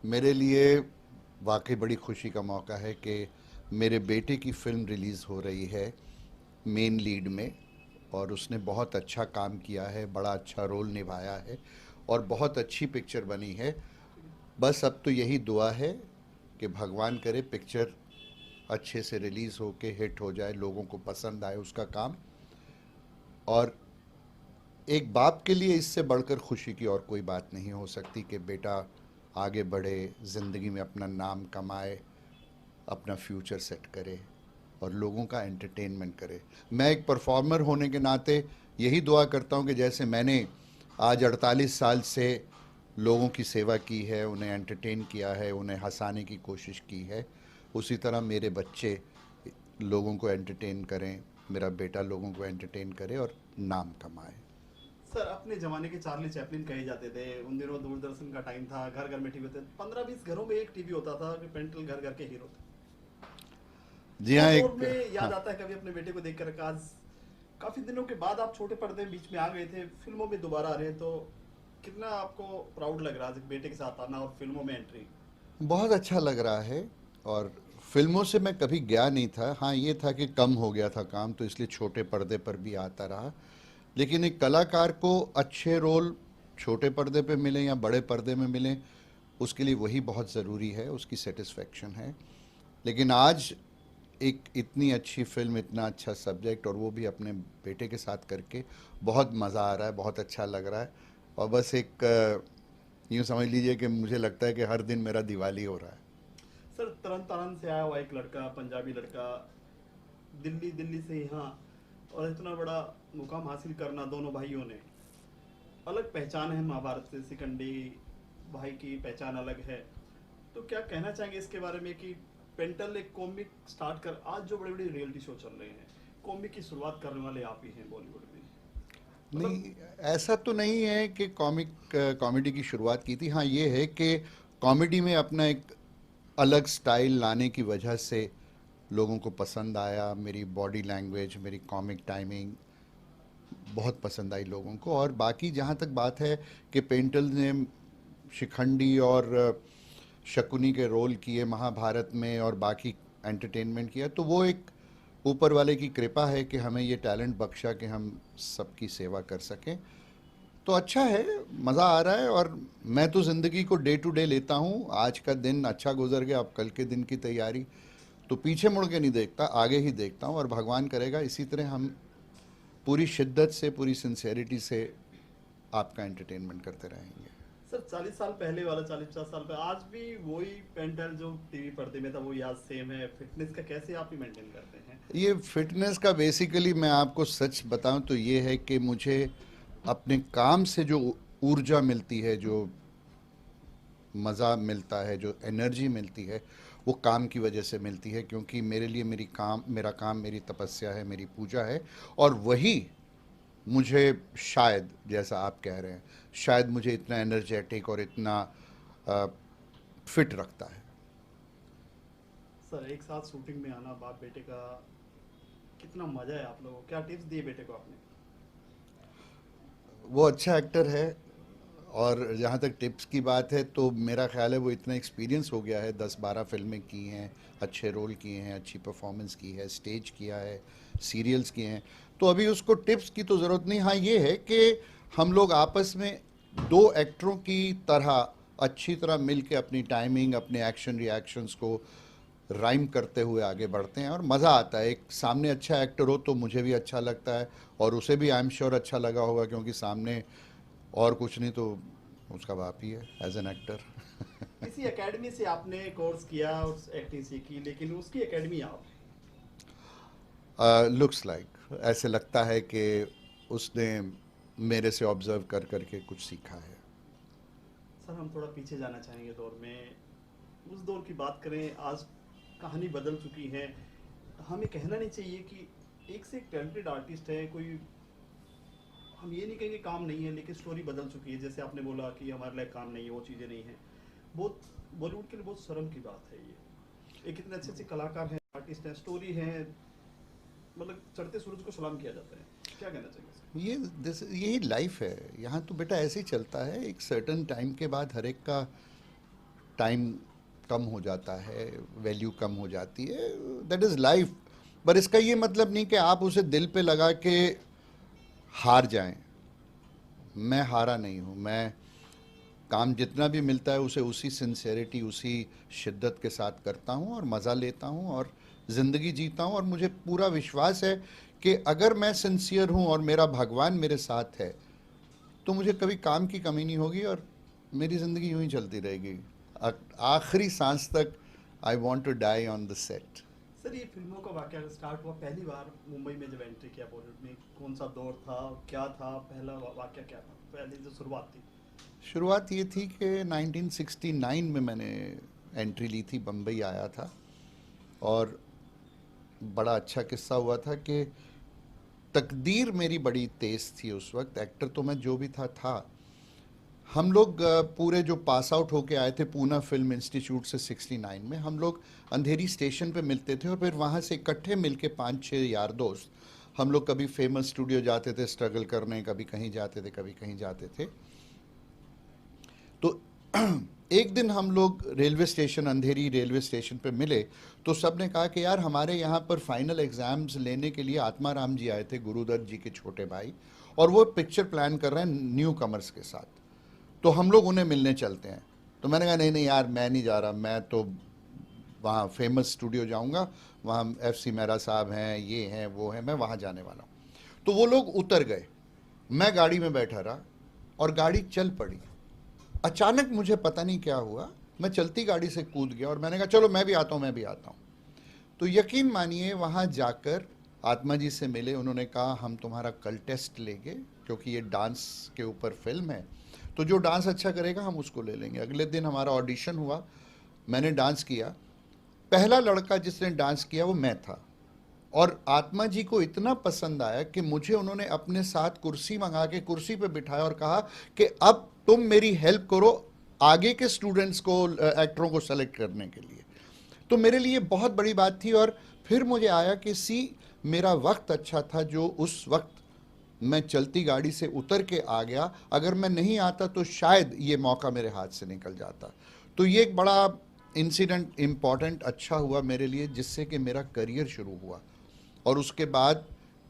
मेरे लिए वाकई बड़ी खुशी का मौका है कि मेरे बेटे की फ़िल्म रिलीज़ हो रही है मेन लीड में। और उसने बहुत अच्छा काम किया है, बड़ा अच्छा रोल निभाया है और बहुत अच्छी पिक्चर बनी है। बस अब तो यही दुआ है कि भगवान करे पिक्चर अच्छे से रिलीज़ हो के हिट हो जाए, लोगों को पसंद आए उसका काम। और एक बाप के लिए इससे बढ़कर खुशी की और कोई बात नहीं हो सकती कि बेटा आगे बढ़े, ज़िंदगी में अपना नाम कमाए, अपना फ्यूचर सेट करे और लोगों का एंटरटेनमेंट करे। मैं एक परफॉर्मर होने के नाते यही दुआ करता हूँ कि जैसे मैंने आज 48 साल से लोगों की सेवा की है, उन्हें एंटरटेन किया है, उन्हें हंसाने की कोशिश की है, उसी तरह मेरे बच्चे लोगों को एंटरटेन करें, मेरा बेटा लोगों को एंटरटेन करे और नाम कमाए। सर, अपने जमाने के चार्ली चैपलिन कहे जाते थे। उन दिनों दूरदर्शन का टाइम था, घर घर में टीवी होते, 15-20 घरों में एक टीवी होता था कि पेंटल घर घर के हीरो थे। जी वो हाँ, दौर एक में याद हाँ। आता है कभी अपने बेटे को देख कर, आज काफी दिनों के बाद आप छोटे पर्दे बीच में आ गए थे, फिल्मों में दोबारा आ रहे हैं, तो कितना आपको प्राउड लग रहा है बेटे के साथ आना और फिल्मों में एंट्री? बहुत अच्छा लग रहा है। और फिल्मों से मैं कभी गया नहीं था। हाँ, ये था कि कम हो गया था काम, तो इसलिए छोटे पर्दे पर भी आता रहा। लेकिन एक कलाकार को अच्छे रोल छोटे पर्दे पे मिलें या बड़े पर्दे में मिलें, उसके लिए वही बहुत ज़रूरी है, उसकी सेटिस्फेक्शन है। लेकिन आज एक इतनी अच्छी फिल्म, इतना अच्छा सब्जेक्ट और वो भी अपने बेटे के साथ करके बहुत मज़ा आ रहा है, बहुत अच्छा लग रहा है। और बस एक यूँ समझ लीजिए कि मुझे लगता है कि हर दिन मेरा दिवाली हो रहा है। सर, तरन तारण से आया हुआ एक लड़का, पंजाबी लड़का, दिल्ली दिल्ली से यहाँ, और इतना बड़ा मुकाम हासिल करना, दोनों भाइयों ने अलग पहचान है। महाभारत से शिखंडी भाई की पहचान अलग है। तो क्या कहना चाहेंगे इसके बारे में कि पेंटल एक कॉमिक स्टार्ट कर आज जो बड़े बड़े रियलिटी शो चल रहे हैं, कॉमिक की शुरुआत करने वाले आप ही हैं बॉलीवुड में। मतलब नहीं, ऐसा तो नहीं है कि कॉमेडी की शुरुआत की थी। हाँ, ये है कि कॉमेडी में अपना एक अलग स्टाइल लाने की वजह से लोगों को पसंद आया। मेरी बॉडी लैंग्वेज, मेरी कॉमिक टाइमिंग बहुत पसंद आई लोगों को। और बाकी जहाँ तक बात है कि पेंटल ने शिखंडी और शकुनी के रोल किए महाभारत में और बाकी एंटरटेनमेंट किया, तो वो एक ऊपर वाले की कृपा है कि हमें ये टैलेंट बख्शा कि हम सबकी सेवा कर सकें। तो अच्छा है, मज़ा आ रहा है। और मैं तो ज़िंदगी को डे टू डे लेता हूँ। आज का दिन अच्छा गुजर गया, अब कल के दिन की तैयारी। तो पीछे मुड़ के नहीं देखता, आगे ही देखता हूँ। और भगवान करेगा इसी तरह हम पूरी शिद्दत से, पूरी सिंसेरिटी से आपका एंटरटेनमेंट करते रहेंगे। सर, 40 साल पहले वाला, 40-50 साल पहले, आज भी वही पेंटल जो टीवी पर्दे में था वो याद सेम है? फिटनेस का कैसे आप ही मेंटेन करते हैं? ये फिटनेस का बेसिकली मैं आपको सच बताऊं तो ये है कि मुझे अपने काम से जो ऊर्जा मिलती है, जो मज़ा मिलता है, जो एनर्जी मिलती है, वो काम की वजह से मिलती है। क्योंकि मेरे लिए मेरा काम मेरी तपस्या है, मेरी पूजा है। और वही मुझे शायद, जैसा आप कह रहे हैं, शायद मुझे इतना एनर्जेटिक और इतना फिट रखता है। सर, एक साथ शूटिंग में आना बाप बेटे का, कितना मजा है आप लोगों को? क्या टिप्स दिए बेटे को आपने? वो अच्छा एक्टर है। और जहाँ तक टिप्स की बात है तो मेरा ख्याल है वो इतना एक्सपीरियंस हो गया है, 10-12 फिल्में की हैं, अच्छे रोल किए हैं, अच्छी परफॉर्मेंस की है, स्टेज किया है, सीरियल्स किए हैं। तो अभी उसको टिप्स की तो ज़रूरत नहीं। हाँ, ये है कि हम लोग आपस में दो एक्टरों की तरह अच्छी तरह मिल के अपनी टाइमिंग, अपने एक्शन रिएक्शंस को राइम करते हुए आगे बढ़ते हैं और मज़ा आता है। एक सामने अच्छा एक्टर हो तो मुझे भी अच्छा लगता है और उसे भी आई एम श्योर अच्छा लगा होगा, क्योंकि सामने और कुछ नहीं तो उसका बाप ही है एज एन एक्टर। किसी एकेडमी से आपने कोर्स किया और एक्टिंग सीखी, लेकिन उसकी एकेडमी आप? लुक्स लाइक, ऐसे लगता है कि उसने मेरे से ऑब्जर्व कर करके कुछ सीखा है। सर, हम थोड़ा पीछे जाना चाहेंगे दौर में। उस दौर की बात करें, आज कहानी बदल चुकी है। हमें कहना नहीं चाहिए कि एक से एक टैलेंटेड आर्टिस्ट है कोई, हम ये नहीं कहेंगे काम नहीं है, लेकिन स्टोरी बदल चुकी है। जैसे आपने बोला कि हमारे लिए काम नहीं है, वो चीज़ें नहीं है। बहुत बॉलीवुड के लिए बहुत शर्म की बात है ये। एक इतने अच्छे अच्छे कलाकार हैं, आर्टिस्ट हैं, स्टोरी है, मतलब चढ़ते सूरज को सलाम किया जाता है। क्या कहना चाहिए इसका? यही लाइफ है। यहाँ तो बेटा ऐसे ही चलता है। एक सर्टन टाइम के बाद हर एक का टाइम कम हो जाता है, वैल्यू कम हो जाती है, दैट इज़ लाइफ। पर इसका ये मतलब नहीं कि आप उसे दिल पे लगा के हार जाएं। मैं हारा नहीं हूँ। मैं काम जितना भी मिलता है उसे उसी सिंसेरिटी, उसी शिद्दत के साथ करता हूँ और मज़ा लेता हूँ और ज़िंदगी जीता हूँ। और मुझे पूरा विश्वास है कि अगर मैं सिंसियर हूँ और मेरा भगवान मेरे साथ है तो मुझे कभी काम की कमी नहीं होगी और मेरी ज़िंदगी यूं ही चलती रहेगी आखिरी सांस तक। I want to die on the set. Sir ये फिल्मों का वाकया स्टार्ट हुआ पहली बार मुंबई में जब एंट्री किया बॉलीवुड में, कौन सा दौर था, क्या था, पहला वाकया क्या था, पहली जो शुरुआत थी? शुरुआत ये थी कि 1969 में मैंने एंट्री ली थी, बम्बई आया था। और बड़ा अच्छा किस्सा हुआ था कि तकदीर मेरी बड़ी तेज़ थी उस वक्त। एक्टर तो मैं जो भी था। हम लोग पूरे जो पास आउट होके आए थे पूना फिल्म इंस्टीट्यूट से 69 में, हम लोग अंधेरी स्टेशन पे मिलते थे और फिर वहाँ से इकट्ठे मिलके 5-6 यार दोस्त हम लोग कभी फेमस स्टूडियो जाते थे स्ट्रगल करने, कभी कहीं जाते थे, कभी कहीं जाते थे। तो एक दिन हम लोग रेलवे स्टेशन, अंधेरी रेलवे स्टेशन पे मिले तो सब ने कहा कि यार हमारे यहाँ पर फाइनल एग्ज़ाम्स लेने के लिए आत्माराम जी आए थे, गुरुदत्त जी के छोटे भाई, और वो पिक्चर प्लान कर रहे हैं न्यू कमर्स के साथ, तो हम लोग उन्हें मिलने चलते हैं। तो मैंने कहा नहीं नहीं यार, मैं नहीं जा रहा, मैं तो वहाँ फेमस स्टूडियो जाऊँगा, वहाँ FC मेहरा साहब हैं, ये हैं वो हैं, मैं वहाँ जाने वाला हूँ। तो वो लोग उतर गए, मैं गाड़ी में बैठा रहा और गाड़ी चल पड़ी। अचानक मुझे पता नहीं क्या हुआ, मैं चलती गाड़ी से कूद गया और मैंने कहा चलो मैं भी आता हूँ, मैं भी आता हूँ। तो यकीन मानिए वहाँ जाकर आत्मा जी से मिले, उन्होंने कहा हम तुम्हारा कल टेस्ट लेंगे क्योंकि ये डांस के ऊपर फिल्म है, तो जो डांस अच्छा करेगा हम उसको ले लेंगे। अगले दिन हमारा ऑडिशन हुआ, मैंने डांस किया। पहला लड़का जिसने डांस किया वो मैं था और आत्मा जी को इतना पसंद आया कि मुझे उन्होंने अपने साथ कुर्सी मंगा के कुर्सी पे बिठाया और कहा कि अब तुम मेरी हेल्प करो आगे के स्टूडेंट्स को, एक्टरों को सेलेक्ट करने के लिए। तो मेरे लिए बहुत बड़ी बात थी। और फिर मुझे आया कि मेरा वक्त अच्छा था जो उस वक्त मैं चलती गाड़ी से उतर के आ गया, अगर मैं नहीं आता तो शायद ये मौका मेरे हाथ से निकल जाता। तो ये एक बड़ा इंसिडेंट इम्पॉर्टेंट अच्छा हुआ मेरे लिए, जिससे कि मेरा करियर शुरू हुआ। और उसके बाद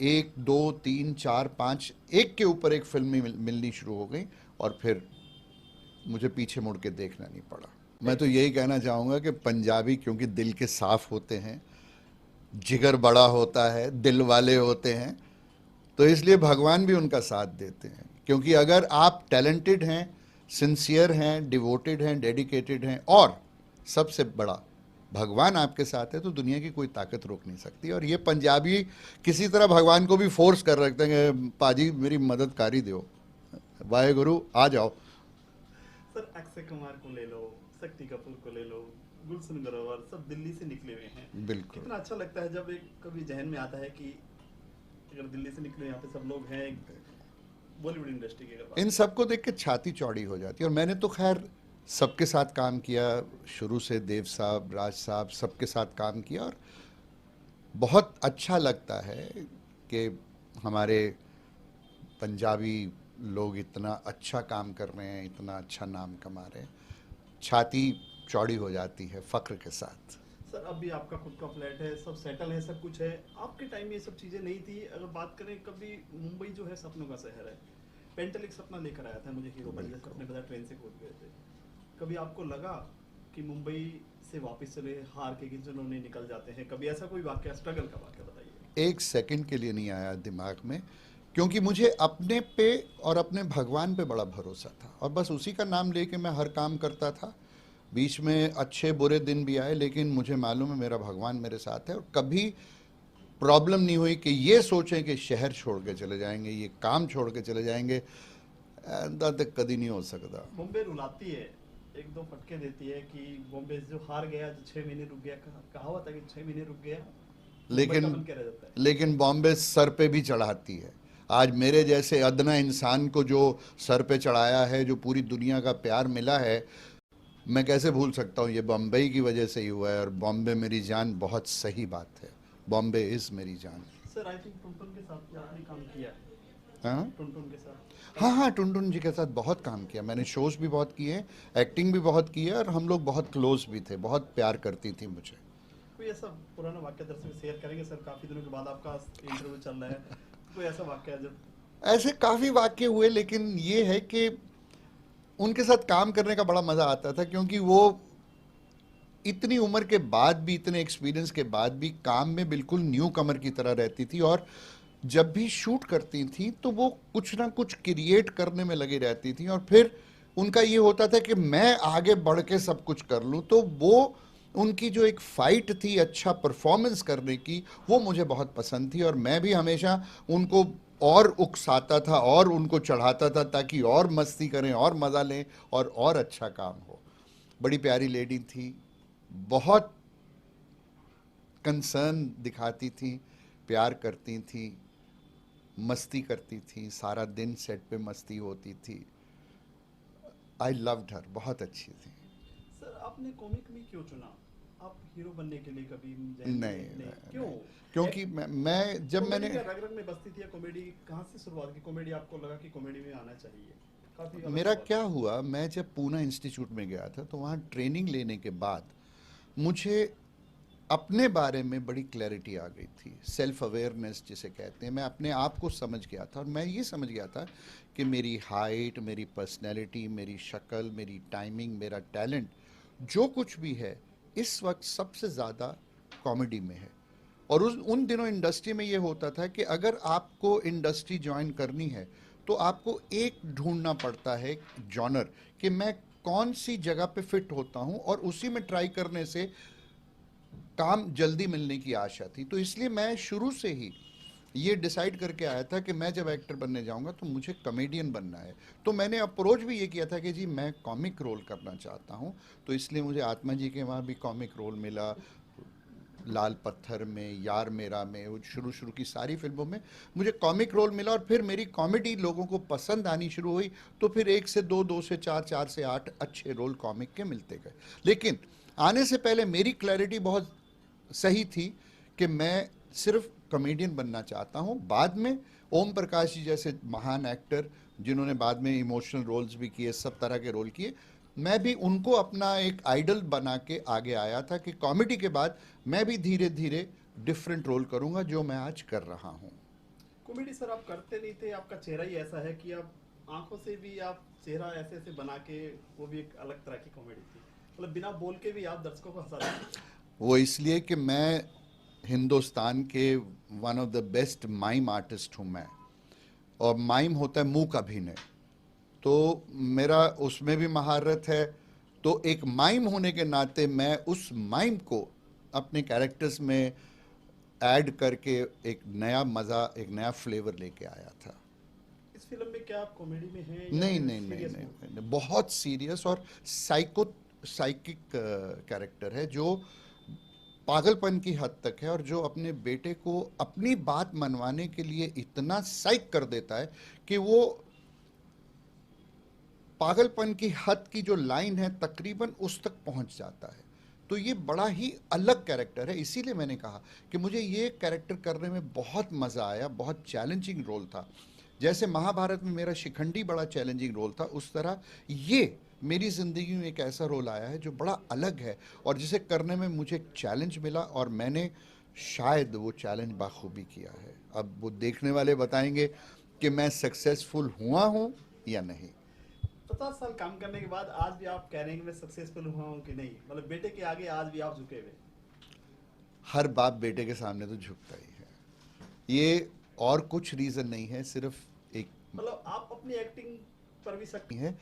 1, 2, 3, 4, 5 एक के ऊपर एक फिल्में मिलनी शुरू हो गई और फिर मुझे पीछे मुड़ के देखना नहीं पड़ा। मैं तो यही कहना चाहूँगा कि पंजाबी क्योंकि दिल के साफ़ होते हैं, जिगर बड़ा होता है, दिल वाले होते हैं, तो इसलिए भगवान भी उनका साथ देते हैं। क्योंकि अगर आप टैलेंटेड हैं, सिंसियर हैं, डिवोटेड हैं, डेडिकेटेड हैं और सबसे बड़ा भगवान आपके साथ है, तो दुनिया की कोई ताकत रोक नहीं सकती। और ये पंजाबी किसी तरह भगवान को भी फोर्स कर रखते हैं कि पाजी मेरी मदद कारी दो, वाहे गुरु आ जाओ। सर अक्षय कुमार को ले लो, शक्ति कपूर को ले लो, गुलशन ग्रोवर, सब दिल्ली से निकले हुए हैं। बिल्कुल। कितना अच्छा लगता है जब एक कभी जहन में आता है कि अगर दिल्ली से निकले यहाँ पे सब लोग हैं बॉलीवुड इंडस्ट्री की, अगर इन बात सबको देख के छाती चौड़ी हो जाती है। और मैंने तो खैर सबके साथ काम किया शुरू से, देव साहब, राज साहब, सबके साथ काम किया और बहुत अच्छा लगता है कि हमारे पंजाबी लोग इतना अच्छा काम कर रहे हैं, इतना अच्छा नाम कमा रहे हैं, छाती चौड़ी हो जाती है फ़ख्र के साथ। सर अब भी आपका खुद का फ्लैट है, सब सेटल है, सब कुछ है। आपके टाइम में ये सब चीज़ें नहीं थी। अगर बात करें, कभी मुंबई जो है सपनों का शहर है। पेंटल एक सपना लेकर आया था मुझे हीरो बनने, जैसे अपने बताया ट्रेन से कूद गए थे। कभी आपको लगा कि मुंबई से वापस चले, हार के किचनों में निकल जाते हैं? कभी ऐसा कोई वाकया, स्ट्रगल का वाकया बताइए। एक सेकंड के लिए नहीं आया दिमाग में, क्योंकि मुझे अपने पे और अपने भगवान पे बड़ा भरोसा था और बस उसी का नाम लेके मैं हर काम करता था। बीच में अच्छे बुरे दिन भी आए, लेकिन मुझे मालूम है मेरा भगवान मेरे साथ है। और कभी प्रॉब्लम नहीं हुई कि ये सोचें कि शहर छोड़ के चले जाएंगे, ये काम छोड़ के चले जाएंगे, ऐसा तो कभी नहीं हो सकता। बॉम्बे रुलाती है, एक दो फटके देती है कि बॉम्बे जो हार गया, जो 6 महीने रुक गया, कहावत है कि 6 महीने रुक गया मुंबई का बन के रह जाता है। लेकिन बॉम्बे सर पे भी चढ़ाती है। आज मेरे जैसे अदना इंसान को जो सर पे चढ़ाया है, जो पूरी दुनिया का प्यार मिला है, मैं कैसे भूल सकता हूँ। ये बम्बई की वजह से ही हुआ है। और बॉम्बे मेरी जान, बहुत सही बात है, बॉम्बे इज़ मेरी जान। सर आई थिंक टुनटुन के साथ भी आपने काम किया है। हाँ टुनटुन के साथ हाँ हाँ, टुनटुन जी के साथ बहुत काम किया मैंने, शोज भी बहुत किए हैं, एक्टिंग भी बहुत की है, और हम लोग बहुत क्लोज भी थे, बहुत प्यार करती थी मुझे। कोई ऐसा पुराना वाक्य दर्शक से शेयर करेंगे सर? काफी दिनों के बाद आपका इंटरव्यू चल रहा है, तो कोई ऐसा वाक्य जब ऐसे काफ़ी वाक़ये हुए, लेकिन ये है कि उनके साथ काम करने का बड़ा मज़ा आता था, क्योंकि वो इतनी उम्र के बाद भी, इतने एक्सपीरियंस के बाद भी काम में बिल्कुल न्यू कमर की तरह रहती थी, और जब भी शूट करती थी तो वो कुछ ना कुछ क्रिएट करने में लगी रहती थी, और फिर उनका ये होता था कि मैं आगे बढ़ के सब कुछ कर लूँ, तो वो उनकी जो एक फाइट थी अच्छा परफॉर्मेंस करने की, वो मुझे बहुत पसंद थी, और मैं भी हमेशा उनको और उकसाता था और उनको चढ़ाता था, ताकि और मस्ती करें और मज़ा लें और अच्छा काम हो। बड़ी प्यारी लेडी थी, बहुत कंसर्न दिखाती थी, प्यार करती थी, मस्ती करती थी, सारा दिन सेट पे मस्ती होती थी। आई लव्ड हर, बहुत अच्छी थी। सर आपने कॉमिक में क्यों चुना? आप हीरो बनने के लिए कभी नहीं जाएंगे नहीं, नहीं क्यों? नहीं, क्योंकि एक मैं जब कॉमेडी मैंने, क्या रग रग में बसती थी, या कॉमेडी कहाँ से शुरुआत की? कॉमेडी आपको लगा कि कॉमेडी में आना चाहिए? काफी अलग मेरा सवाल क्या है। हुआ, मैं जब पूना इंस्टीट्यूट में गया था तो वहाँ ट्रेनिंग लेने के बाद मुझे अपने बारे में बड़ी क्लैरिटी आ गई थी, सेल्फ अवेयरनेस जिसे कहते हैं। मैं अपने आप को समझ गया था, और मैं ये समझ गया था कि मेरी हाइट, मेरी पर्सनैलिटी, मेरी शक्ल, मेरी टाइमिंग, मेरा टैलेंट, जो कुछ भी है इस वक्त सबसे ज़्यादा कॉमेडी में है। और उस उन दिनों इंडस्ट्री में ये होता था कि अगर आपको इंडस्ट्री ज्वाइन करनी है तो आपको एक ढूंढना पड़ता है जॉनर, कि मैं कौन सी जगह पे फिट होता हूँ, और उसी में ट्राई करने से काम जल्दी मिलने की आशा थी। तो इसलिए मैं शुरू से ही ये डिसाइड करके आया था कि मैं जब एक्टर बनने जाऊंगा तो मुझे कॉमेडियन बनना है। तो मैंने अप्रोच भी ये किया था कि जी मैं कॉमिक रोल करना चाहता हूँ, तो इसलिए मुझे आत्मा जी के वहाँ भी कॉमिक रोल मिला, लाल पत्थर में, यार मेरा में, वो शुरू शुरू की सारी फिल्मों में मुझे कॉमिक रोल मिला, और फिर मेरी कॉमेडी लोगों को पसंद आनी शुरू हुई, तो फिर एक से दो, दो से चार, चार से आठ अच्छे रोल कॉमिक के मिलते गए। लेकिन आने से पहले मेरी क्लैरिटी बहुत सही थी कि मैं सिर्फ कॉमेडियन बनना चाहता हूँ। बाद में ओम प्रकाश जी जैसे महान एक्टर, जिन्होंने बाद में इमोशनल रोल्स भी किए, सब तरह के रोल किए, मैं भी उनको अपना एक आइडल बना के आगे आया था कि कॉमेडी के बाद मैं भी धीरे धीरे डिफरेंट रोल करूंगा, जो मैं आज कर रहा हूँ। कॉमेडी सर आप करते नहीं थे, आपका चेहरा ही ऐसा है कि आप आंखों से भी आप चेहरा ऐसे ऐसे बना के, वो भी एक अलग तरह की कॉमेडी थी। मतलब बिना बोल के भी आप दर्शकों को हंसा देते थे। वो इसलिए कि मैं हिंदुस्तान के one of the best mime artist हूँ मैं, और माइम होता है मूक अभिनय, तो मेरा उसमें भी महारत है। तो एक माइम होने के नाते मैं उस माइम को अपने कैरेक्टर्स में ऐड करके एक नया मज़ा, एक नया फ्लेवर लेके आया था। इस फिल्म में क्या आप कॉमेडी में हैं या नहीं फिर नहीं नहीं सीरियस नहीं, मोड? नहीं, नहीं, बहुत सीरियस और साइकिक कैरेक्टर है, जो पागलपन की हद तक है, और जो अपने बेटे को अपनी बात मनवाने के लिए इतना साइक कर देता है कि वो पागलपन की हद की जो लाइन है तकरीबन उस तक पहुंच जाता है। तो ये बड़ा ही अलग कैरेक्टर है, इसीलिए मैंने कहा कि मुझे ये कैरेक्टर करने में बहुत मज़ा आया, बहुत चैलेंजिंग रोल था। जैसे महाभारत में मेरा शिखंडी बड़ा चैलेंजिंग रोल था, उस तरह ये मेरी ज़िंदगी में एक ऐसा रोल आया है जो बड़ा अलग है, और जिसे करने में मुझे एक चैलेंज मिला, और मैंने शायद वो चैलेंज बाखूबी किया है। अब वो देखने वाले बताएंगे कि मैं सक्सेसफुल हुआ हूँ या नहीं। 50 साल काम करने के बाद आज भी आप कह रहे हैं कि मैं सक्सेसफुल हुआ हूँ कि नहीं? मतलब बेटे के आगे आज भी आप झुके हुए? हर बाप बेटे के सामने तो झुकता ही है, ये और कुछ रीज़न नहीं है, सिर्फ एक मतलब आप अपनी एक्टिंग पर भी शक? है।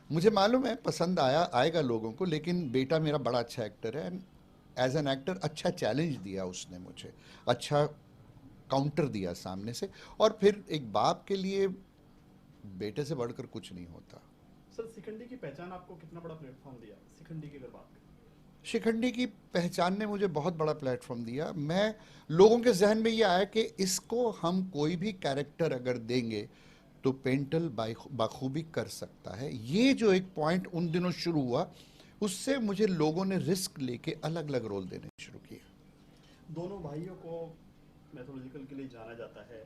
मुझे मालूम है पसंद आएगा लोगों को, लेकिन बेटा मेरा बड़ा अच्छा एक्टर है, एंड एज एन एक्टर अच्छा चैलेंज दिया उसने मुझे, अच्छा काउंटर दिया सामने से, और फिर एक बाप के लिए बेटे से बढ़कर कुछ नहीं होता। सर शिखंडी की पहचान आपको कितना बड़ा प्लेटफॉर्म दिया? शिखंडी की अगर बात करें, शिखंडी की पहचान ने मुझे बहुत बड़ा प्लेटफॉर्म दिया। मैं लोगों के जहन में ये आया कि इसको हम कोई भी कैरेक्टर अगर देंगे तो पेंटल बाखूबी कर सकता है। ये जो एक पॉइंट उन दिनों शुरू हुआ, उससे मुझे लोगों ने रिस्क लेके अलग अलग रोल देने शुरू किए। दोनों भाइयों को मैथोलॉजिकल के लिए जाना जाता है।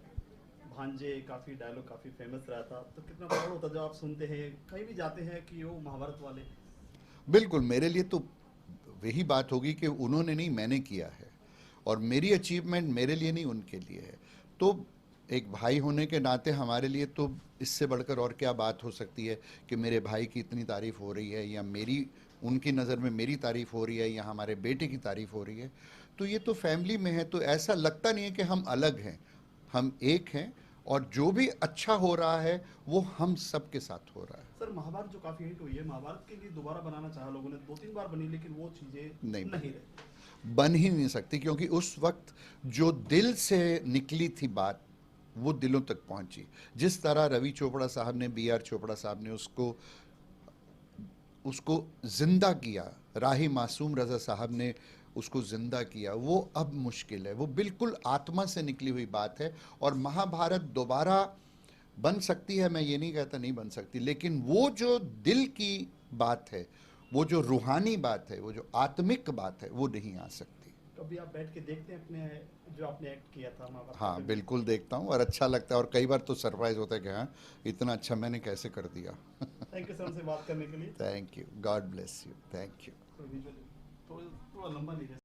भांजे काफ़ी डायलॉग काफ़ी फेमस रहा था, तो कितना प्राउड होता जब आप सुनते हैं कहीं भी जाते हैं कि वो महाभारत वाले। बिल्कुल, मेरे लिए तो वही बात होगी कि उन्होंने नहीं, मैंने किया है, और मेरी अचीवमेंट मेरे लिए नहीं, उनके लिए है। तो एक भाई होने के नाते हमारे लिए तो इससे बढ़कर और क्या बात हो सकती है कि मेरे भाई की इतनी तारीफ हो रही है, या मेरी उनकी नज़र में मेरी तारीफ हो रही है, या हमारे बेटे की तारीफ हो रही है। तो ये तो फैमिली में है, तो ऐसा लगता नहीं है कि हम अलग हैं, हम एक हैं, और जो भी अच्छा हो रहा है वो हम सब के साथ हो रहा है। सर महाभारत जो काफ़ी हिट हुई है, महाभारत के लिए दोबारा बनाना चाहा लोगों ने, 2-3 बार बनी लेकिन वो नहीं चीज़ें नहीं बनी, रही। बन ही नहीं सकती, क्योंकि उस वक्त जो दिल से निकली थी बात वो दिलों तक पहुंची। जिस तरह रवि चोपड़ा साहब ने, बी आर चोपड़ा साहब ने उसको उसको जिंदा किया, राही मासूम रजा साहब ने उसको जिंदा किया, वो अब मुश्किल है। वो बिल्कुल आत्मा से निकली हुई बात है, और महाभारत दोबारा बन सकती है, मैं ये नहीं कहता नहीं बन सकती, लेकिन वो जो दिल की बात है, वो जो रूहानी बात है, वो जो आत्मिक बात है, वो नहीं आ सकती। कभी आप बैठ के देखते हैं अपने जो आपने एक्ट किया था महाभारत की हाँ फिल्म में? बिल्कुल देखता हूँ, और अच्छा लगता है, और कई बार तो सरप्राइज होता है कि हाँ, इतना अच्छा मैंने कैसे कर दिया। थैंक यू सर हमसे बात करने के लिए। Thank you, God bless you, thank you. Visually थोड़ा थोड़ा लंबा लीजिए